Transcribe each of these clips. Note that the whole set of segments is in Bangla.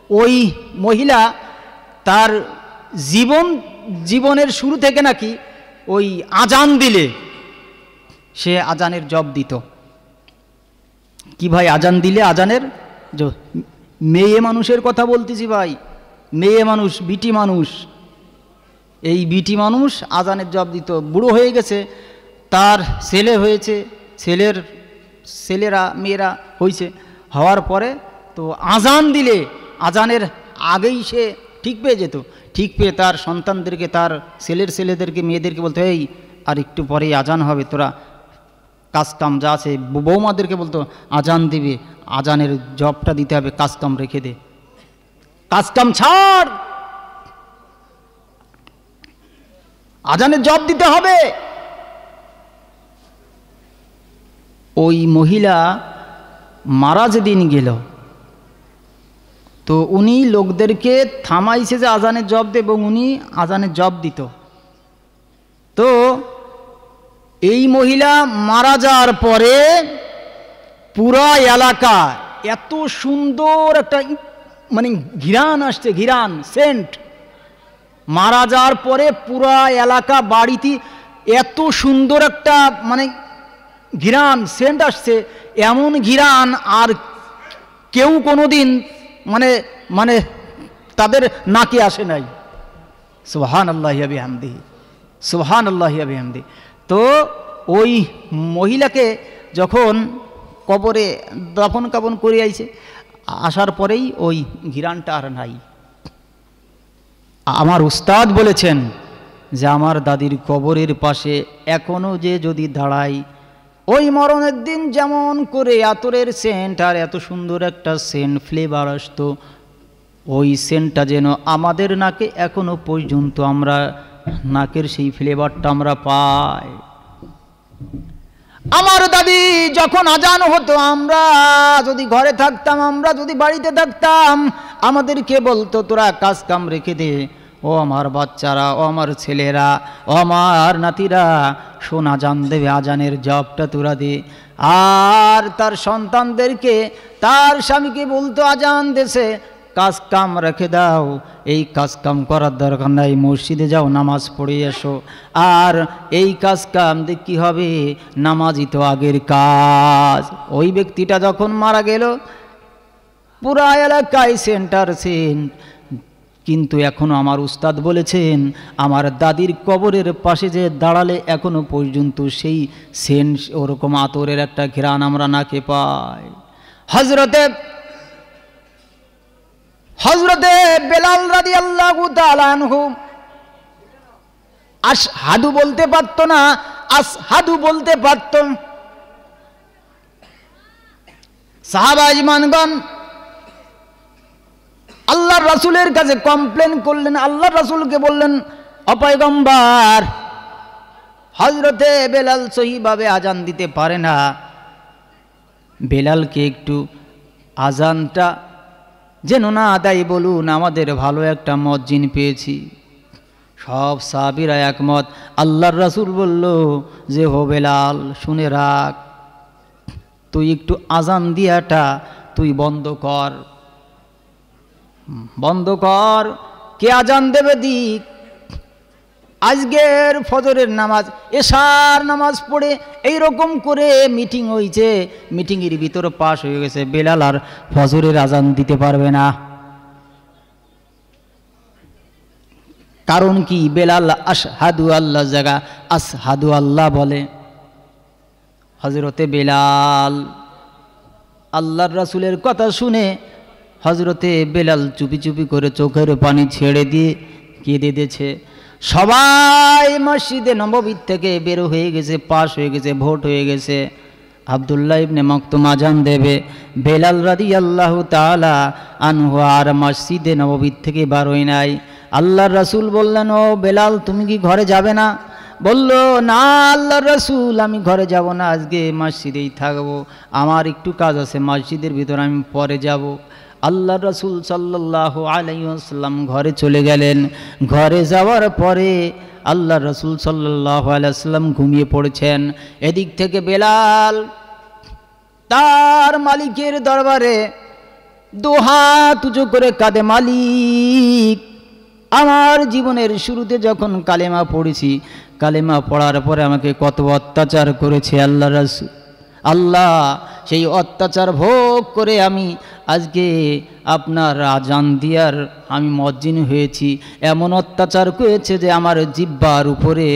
ওই মহিলা তার জীবনের শুরু থেকে নাকি ওই আজান দিলে সে আজানের জব দিত। কি ভাই, আজান দিলে আজানের মেয়ে মানুষের কথা বলতেছি ভাই, মেয়ে মানুষ, বিটি মানুষ, এই বিটি মানুষ আজানের জব দিত। বুড়ো হয়ে গেছে, তার ছেলে হয়েছে, ছেলেরা মেয়েরা হয়েছে, হওয়ার পরে তো আজান দিলে আজানের আগেই সে ঠিক পেয়ে যেত। ঠিক পেয়ে তার সন্তানদেরকে, তার ছেলেদেরকে, মেয়েদেরকে বলতো, এই আর একটু পরেই আজান হবে, তোরা কাজকাম যা আছে, বৌমাদেরকে বলতো আজান দিবে, আজানের জবটা দিতে হবে, কাজকাম রেখে দে, কাজকাম ছাড়, আজানের জব দিতে হবে। ওই মহিলা মারা যেদিন গেল, তো উনি লোকদেরকে থামাইছে যে আজানের জব দেব, এবং উনি আজানের জব দিত। তো এই মহিলা মারা যাওয়ার পরে পুরা এলাকা এত সুন্দর একটা মানে ঘিরান আসছে, ঘিরান সেন্ট। মারা যাওয়ার পরে পুরা এলাকা বাড়িতে এত সুন্দর একটা মানে ঘিরান সেন্ট আসছে, এমন ঘিরান আর কেউ কোনোদিন মানে মানে তাদের নাকে আসে নাই। সুবহানাল্লাহি ওয়া বিহামদিহি, সুবহানাল্লাহি ওয়া বিহামদিহি। তো ওই মহিলাকে যখন কবরে দাফন কাফন করে আইছে, আসার পরেই ওই ঘিরানটা আর নাই। আমার উস্তাদ বলেছেন যে আমার দাদির কবরের পাশে এখনো যে যদি দাঁড়াই, ওই মরণের দিন যেমন করে আতরের সেন্ট আর এত সুন্দর একটা সেন্ট ফ্লেভার আসতো, ওই সেন্টটা যেন আমাদের নাকে এখনো পর্যন্ত আমরা নাকের সেই ফ্লেভারটা আমরা পাই। আমার দাদি যখন আজান হতো, আমরা যদি ঘরে থাকতাম, আমরা যদি বাড়িতে থাকতাম, আমাদেরকে বলতো তোরা কাজ কাম রেখে দে, ও আমার বাচ্চারা, ও আমার ছেলেরা, ও আমার নাতিরা, শোন আজান দেবে, আজানের জবটা তোরা দে। আর তার সন্তানদেরকে, তার স্বামীকে বলতো আজান দেশে, কাজ কাম রেখে দাও, এই কাজ কাম করার দরকার নাই, মসজিদে যাও, নামাজ পড়ে এসো। আর এই কাজ কাম দিয়ে কী হবে, নামাজই তো আগের কাজ। ওই ব্যক্তিটা যখন মারা গেল, পুরা এলাকায় সেন্টার সেন্ট, কিন্তু এখনও আমার উস্তাদ বলেছেন আমার দাদির কবরের পাশে যে দাঁড়ালে এখনো পর্যন্ত সেই সেন্ট, ওরকম আতরের একটা ঘ্রাণ আমরা নাকে পাই। হযরতে বেলাল রাদিয়াল্লাহু তাআলা আনহু আশহাদু বলতে পারত না, আসহাদু বলতে পারত। সাহাবা ইমানগণ আল্লাহর রাসূলের কাছে কমপ্লেন করলেন, আল্লাহর রাসূলকে বললেন, ও পয়গম্বর, হযরতে বেলাল সহিভাবে আজান দিতে পারে না, বেলালকে একটু আজানটা যেন না আদায় বলুন, আমাদের ভালো একটা মুয়াজ্জিন পেয়েছি। সব সাহাবীরা একমত। আল্লাহর রাসূল বলল যে হো বেলাল, শুনে রাখ, তুই একটু আজান দিয়াটা তুই বন্ধ কর, বন্ধ কর। কে আজান দেবে দিক? আজকের ফজরের নামাজ, এশার নামাজ পড়ে এইরকম করে মিটিং হয়েছে, মিটিংয়ের ভিতরে পাশ হয়ে গেছে, বেলাল আর ফজরের আজান দিতে পারবে না। কারণ কি? বেলাল আশহাদু আল্লাহ জায়গা আসহাদু আল্লাহ বলে। হযরতে বেলাল আল্লাহর রাসূলের কথা শুনে হযরতে বেলাল চুপি চুপি করে চোখের পানি ছেড়ে দিয়ে কেঁদে দিয়েছে। সবাই মসজিদে নববী থেকে বের হয়ে গেছে, পাশ হয়ে গেছে, ভোট হয়ে গেছে। আব্দুল্লাহ ইবনে মাকতুম আজান দেবে, বেলাল রাদিয়াল্লাহু তাআলা আনহু আর মসজিদে নববী থেকে বার হই নাই। আল্লাহর রাসূল বললেন, ও বেলাল, তুমি কি ঘরে যাবে না? বলল, না আল্লাহর রাসূল, আমি ঘরে যাব না, আজকে মসজিদেই থাকবো, আমার একটু কাজ আছে মসজিদের ভিতর, আমি পরে যাব। আল্লাহর রাসূল সাল্লাল্লাহু আলাইহি ওয়াসাল্লাম ঘরে চলে গেলেন। ঘরে যাওয়ার পরে আল্লাহর রাসূল সাল্লাল্লাহু আলাইহি ওয়াসাল্লাম ঘুমিয়ে পড়েছেন। এদিক থেকে বেলাল তার মালিকের দরবারে দুহাত উঁচু করে কাঁদে, মালিক আমার জীবনের শুরুতে যখন কালেমা পড়েছি, কালেমা পড়ার পরে আমাকে কত অত্যাচার করেছে আল্লাহ রাসূল, আল্লাহ সেই অত্যাচার ভোগ করে আমি আজকে আপনার আজান দিয়ার আমি মুয়াজ্জিন হয়েছি। এমন অত্যাচার করেছে যে আমার জিহ্বার উপরে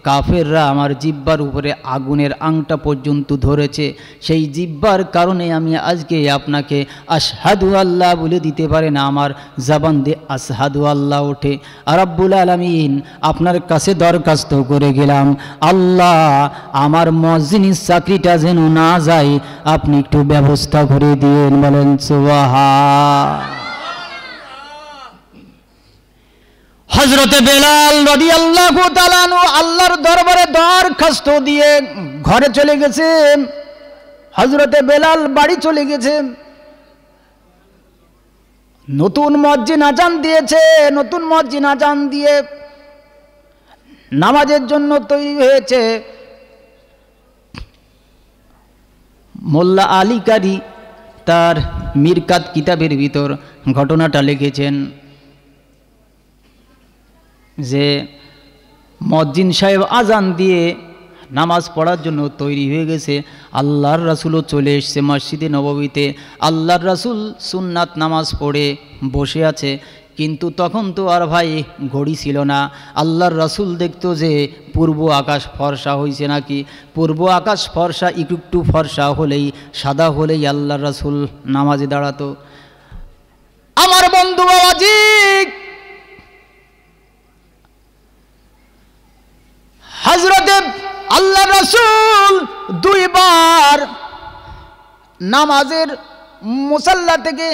কাফেররা আমার জিহ্বার উপরে আগুনের আংটা পর্যন্ত ধরেছে। সেই জিহ্বার কারণে আমি আজকে আপনাকে আশহাদু আল্লাহ বলে দিতে পারে না, আমার জবান দিয়ে আশহাদু আল্লাহ ওঠে। রাব্বুল আলামিন আপনার কাছে দরখাস্ত করে গেলাম, আল্লাহ আমার মুয়াজ্জিনের চাকরিটা যেন না যায়, আপনি একটু ব্যবস্থা করে দিয়েন। বলেন সুবহান। হযরতে বেলাল রাদিয়াল্লাহু তাআলা আনহু আল্লাহর দরবারে দরখাস্ত দিয়ে ঘরে চলে গেছে। হযরতে বেলাল বাড়ি চলে গেছে। নতুন মুয়াজ্জিন আজান দিয়েছে, নতুন মুয়াজ্জিন আজান দিয়ে নামাজের জন্য তৈরি হয়েছে। মোল্লা আলী কারি তার মিরকাত কিতাবের ভিতর ঘটনাটা লিখেছেন যে মুয়াজ্জিন সাহেব আজান দিয়ে নামাজ পড়ার জন্য তৈরি হয়ে গেছে। আল্লাহর রাসূলও চলে এসেছে মসজিদে নববীতে। আল্লাহর রাসূল সুন্নাত নামাজ পড়ে বসে আছে, কিন্তু তখন তো আর ভাই ঘড়ি ছিল না। আল্লাহর রাসূল দেখতো যে পূর্ব আকাশ ফর্সা হয়েছে নাকি। পূর্ব আকাশ ফর্সা একটু ফর্সা হলেই, সাদা হলেই আল্লাহর রাসূল নামাজে দাঁড়াতো। আমার বন্ধু বাবাজি, হযরতে আল্লাহ রাসূল দুইবার নামাজের মুসাল্লা থেকে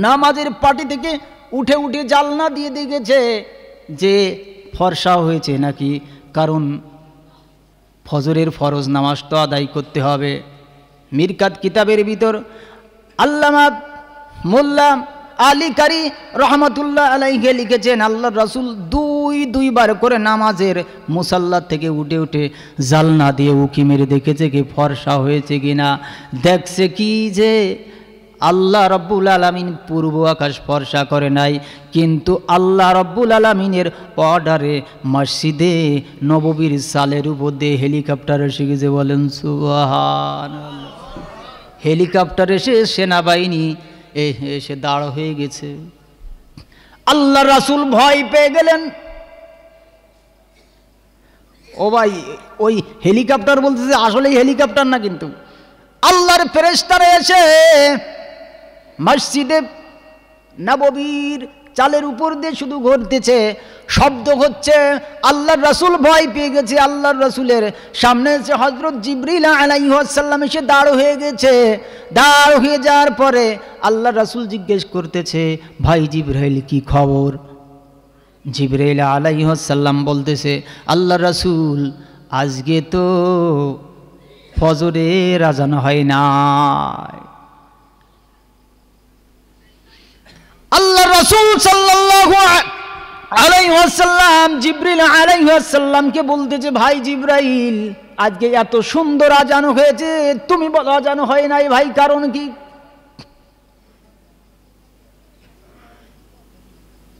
নামাজের পাটি থেকে উঠে উঠে জালনা দিয়ে দেখেছে যে ফর্সা হয়েছে নাকি, কারণ ফজরের ফরজ নামাজ তো আদায় করতে হবে। মিরকাত কিতাবের ভিতর আল্লামা মোল্লা আলী কারি রহমতুল্লাহ আলাইহি লিখেছেন, আল্লাহর রাসূল দুইবার করে নামাজের মুসাল্লা থেকে উঠে উঠে জালনা দিয়ে উকি মেরে দেখেছে কি ফর্সা হয়েছে কিনা। দেখছে কি যে আল্লাহ রব্বুল আলামিন পূর্ব আকাশ ফর্সা করে নাই, কিন্তু আল্লাহ রব্বুল আলামিনের অর্ডারে মসজিদে নববীর সালের উপর দিয়ে হেলিকপ্টার এসে গেছে। বলেন সুবহানাল্লাহ। হেলিকপ্টার এসে সেনাবাহিনী এসে দাঁড় হয়ে গেছে। আল্লাহ রাসূল ভয় পেয়ে গেলেন। ও ভাই, ওই হেলিকপ্টার বলতেছে আসলেই হেলিকপ্টার না, কিন্তু আল্লাহর ফেরেশতারা এসে মসজিদে নববীর চালের উপর দিয়ে শুধু ঘুরতেছে, শব্দ হচ্ছে। আল্লাহর রাসূল ভয় পেয়ে গেছে। আল্লাহর রাসূলের সামনে এসে হযরত জিবরিল আলাইহিস সালাম এসে দাঁড় হয়ে গেছে। দাঁড় হয়ে যাওয়ার পরে আল্লাহর রাসূল জিজ্ঞেস করতেছে, ভাই জিবরাইল কি খবর? জিবরাইল আলাইহিস সালাম বলতেছে, আল্লাহর রাসূল আজকে তো ফজরের আজান হয় না। আল্লাহ রাসূল সাল্লাল্লাহু আলাইহি ওয়াসাল্লাম জিবরিল আলাইহিস সালামকে বলতেছে, ভাই জিবরাইল আজকে এত সুন্দর আজান হয়েছে, তুমি বলো আজান হয় নাই, ভাই কারণ কি?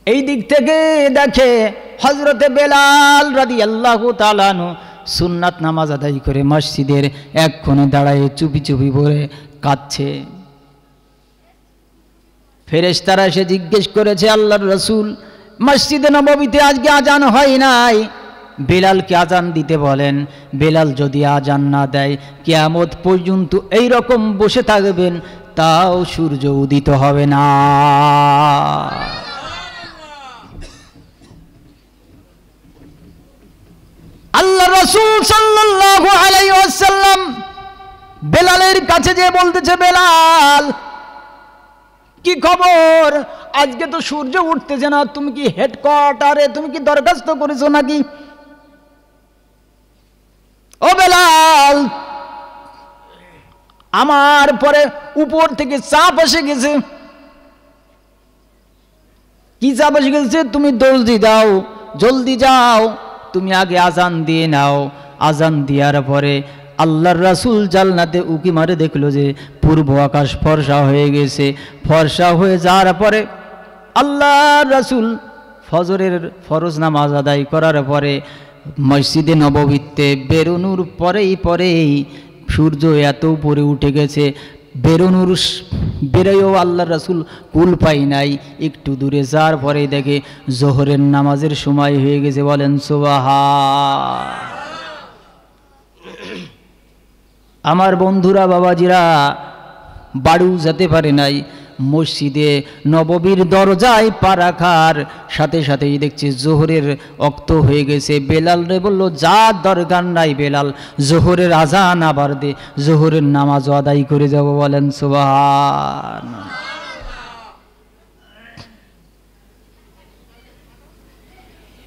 এই দিক থেকে দেখে হযরতে বেলাল রাদিয়াল্লাহু তাআলা আনহু সুন্নাত নামাজ আদায় করে মসজিদের এক কোণে দাঁড়ায় চুপি চুপি ভরে কাঁদছে। ফেরেশতারা এসে জিজ্ঞেস করেছে, আল্লাহর রাসূল মসজিদে নববীতে আজকে আজান হয় নাই, বেলালকে আজান দিতে বলেন। বেলাল যদি আজান না দেয় কিয়ামত পর্যন্ত এই রকম বসে থাকবেন, তাও সূর্য উদিত হবে না। আল্লাহ রাসূল সাল্লাল্লাহু আলাইহি ওয়াসাল্লাম বেলালের কাছে যে বলতেছে, বেলাল কি খবর? আজকে তো সূর্য উঠতেছে না, তুমি কি হেডকোয়ার্টারে তুমি কি দরখাস্ত করেছো নাকি? ও বেলাল, আমার পরে উপর থেকে চাপ এসে গেছে। কি চাপ এসে গেছে? তুমি জলদি দাও, জলদি যাও, তুমি আগে আজান দিয়ে নাও। আজান দেওয়ার পরে আল্লাহর রাসূল জান্নাতে উকি মারে দেখলো যে পূর্ব আকাশ ফর্সা হয়ে গেছে। ফর্সা হয়ে যাওয়ার পরে আল্লাহর রাসূল ফজরের ফরজ নামাজ আদায় করার পরে মসজিদে নববীতে বেরোনোর পরেই সূর্য এত উপরে উঠে গেছে, বেরোয়ও আল্লাহর রাসূল কুল পাই নাই। একটু দূরে যাওয়ার পরেই দেখে জোহরের নামাজের সময় হয়ে গেছে। বলেন সুবহান। আমার বন্ধুরা, বাবাজিরা, বাড়িও যেতে পারে নাই, মসজিদে নববীর দরজায় পা রাখার সাথে সাথেই দেখছে জোহরের ওয়াক্ত হয়ে গেছে। বেলাল রে বলল, যা দরকার নাই বেলাল, জোহরের আজান আবার দে, জোহরের নামাজ আদায় করে যাব। বলেন সুবহান।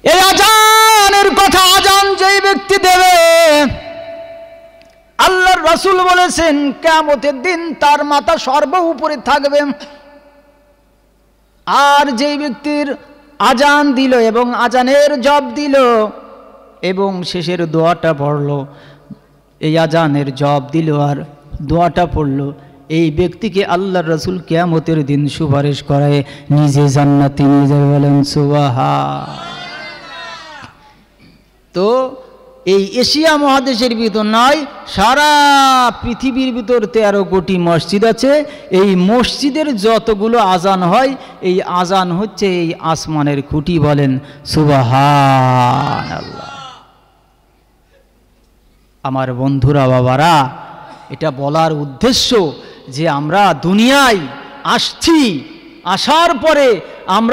এই আজানের কথা, আজান যেই ব্যক্তি দেবে আল্লাহর রাসূল বলেছেন কিয়ামতের দিন তার মাথা সর্ব উপরে থাকবে। আর যেই ব্যক্তির আজান দিল এবং আজানের জবাব দিল এবং শেষের দোয়াটা পড়লো, এই আজানের জবাব দিল আর দোয়াটা পড়লো, এই ব্যক্তিকে আল্লাহর রাসূল কিয়ামতের দিন সুপারিশ করায় নিজে জান্নাতে নিয়ে যাবে। বলেন সুবহান। তো এই এশিয়া মহাদেশের ভিতর নয়, সারা পৃথিবীর ভিতর 13 কোটি মসজিদ আছে। এই মসজিদের যতগুলো আজান হয়, এই আজান হচ্ছে এই আসমানের খুঁটি। বলেন সুবহানাল্লাহ। আমার বন্ধুরা, বাবারা, এটা বলার উদ্দেশ্য যে আমরা দুনিয়ায় আসছি, আসার পরে আমরা